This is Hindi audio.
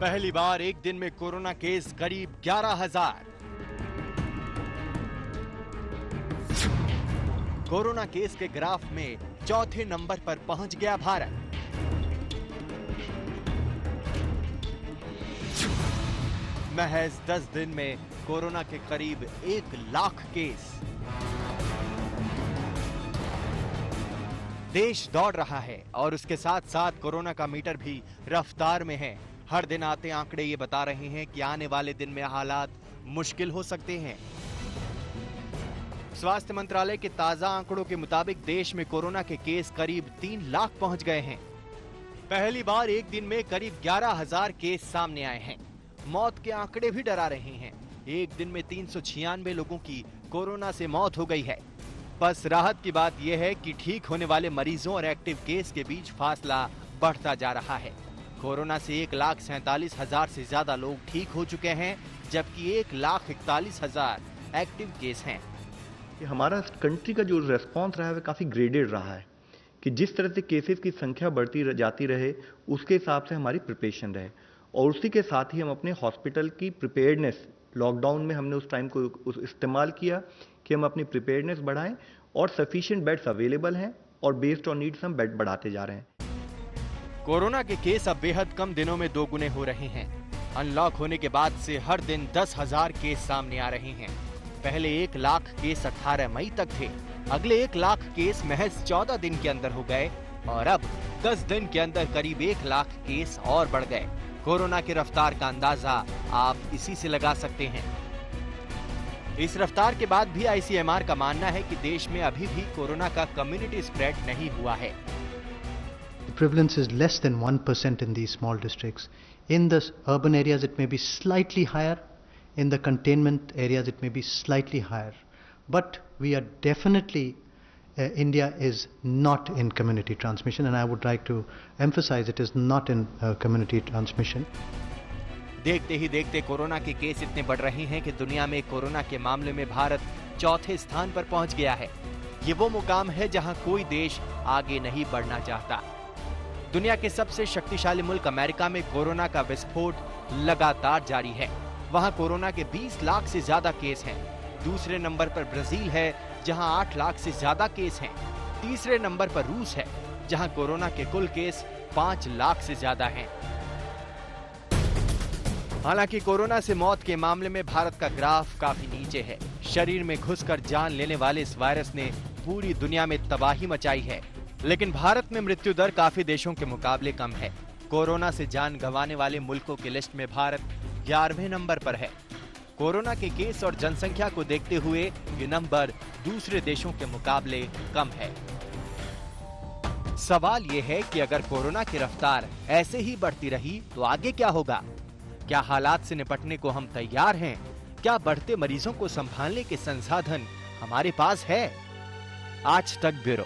पहली बार एक दिन में कोरोना केस करीब 11,000। कोरोना केस के ग्राफ में चौथे नंबर पर पहुंच गया भारत। महज 10 दिन में कोरोना के करीब 1 लाख केस। देश दौड़ रहा है और उसके साथ साथ कोरोना का मीटर भी रफ्तार में है। हर दिन आते आंकड़े ये बता रहे हैं कि आने वाले दिन में हालात मुश्किल हो सकते हैं। स्वास्थ्य मंत्रालय के ताजा आंकड़ों के मुताबिक देश में कोरोना के केस करीब 3 लाख पहुंच गए हैं। पहली बार एक दिन में करीब 11,000 केस सामने आए हैं। मौत के आंकड़े भी डरा रहे हैं। एक दिन में 396 लोगों की कोरोना से मौत हो गई है। बस राहत की बात यह है कि ठीक होने वाले मरीजों और एक्टिव केस के बीच फासला बढ़ता जा रहा है। कोरोना से 1,47,000 से ज्यादा लोग ठीक हो चुके हैं, जबकि 1,41,000 एक्टिव केस हैं। हमारा कंट्री का जो रेस्पॉन्स रहा है वो काफ़ी ग्रेडेड रहा है कि जिस तरह से केसेस की संख्या बढ़ती जाती रहे उसके हिसाब से हमारी प्रिपरेशन रहे, और उसी के साथ ही हम अपने हॉस्पिटल की प्रिपेयर्डनेस, लॉकडाउन में हमने उस टाइम को इस्तेमाल किया कि हम अपनी प्रिपेयर्डनेस बढ़ाएं, और सफिशिएंट बेड्स अवेलेबल हैं और बेस्ड ऑन नीड्स हम बेड बढ़ाते जा रहे हैं। कोरोना के केस अब बेहद कम दिनों में 2 गुने हो रहे हैं। अनलॉक होने के बाद से हर दिन 10,000 केस सामने आ रहे हैं। पहले 1 लाख केस 18 मई तक थे। अगले 1 लाख केस महज 14 दिन के अंदर हो गए और अब 10 दिन के अंदर करीब 1 लाख केस और बढ़ गए। कोरोना की रफ्तार का अंदाजा आप इसी से लगा सकते हैं। इस रफ्तार के बाद भी आईसीएमआर का मानना है कि देश में अभी भी कोरोना का कम्युनिटी स्प्रेड नहीं हुआ है। The prevalence is less than 1% in these small districts. In the urban areas, it may be slightly higher. In the containment areas, it may be slightly higher. But we are definitely, India is not in community transmission, and I would like to emphasize it is not in community transmission. देखते ही देखते कोरोना के केस इतने बढ़ रहे हैं कि दुनिया में कोरोना के मामले में भारत चौथे स्थान पर पहुंच गया है। ये वो मुकाम है जहां कोई देश आगे नहीं बढ़ना चाहता। दुनिया के सबसे शक्तिशाली मुल्क अमेरिका में कोरोना का विस्फोट लगातार जारी है। वहां कोरोना के 20 लाख से ज्यादा केस हैं। दूसरे नंबर पर ब्राजील है, जहां 8 लाख से ज्यादा केस हैं। तीसरे नंबर पर रूस है, जहां कोरोना के कुल केस 5 लाख से ज्यादा हैं। हालांकि कोरोना से मौत के मामले में भारत का ग्राफ काफी नीचे है। शरीर में घुसकर जान लेने वाले इस वायरस ने पूरी दुनिया में तबाही मचाई है, लेकिन भारत में मृत्यु दर काफी देशों के मुकाबले कम है। कोरोना से जान गंवाने वाले मुल्कों की लिस्ट में भारत 11वें नंबर पर है। कोरोना के केस और जनसंख्या को देखते हुए ये नंबर दूसरे देशों के मुकाबले कम है। सवाल ये है कि अगर कोरोना की रफ्तार ऐसे ही बढ़ती रही तो आगे क्या होगा? क्या हालात से निपटने को हम तैयार हैं? क्या बढ़ते मरीजों को संभालने के संसाधन हमारे पास है? आज तक ब्यूरो।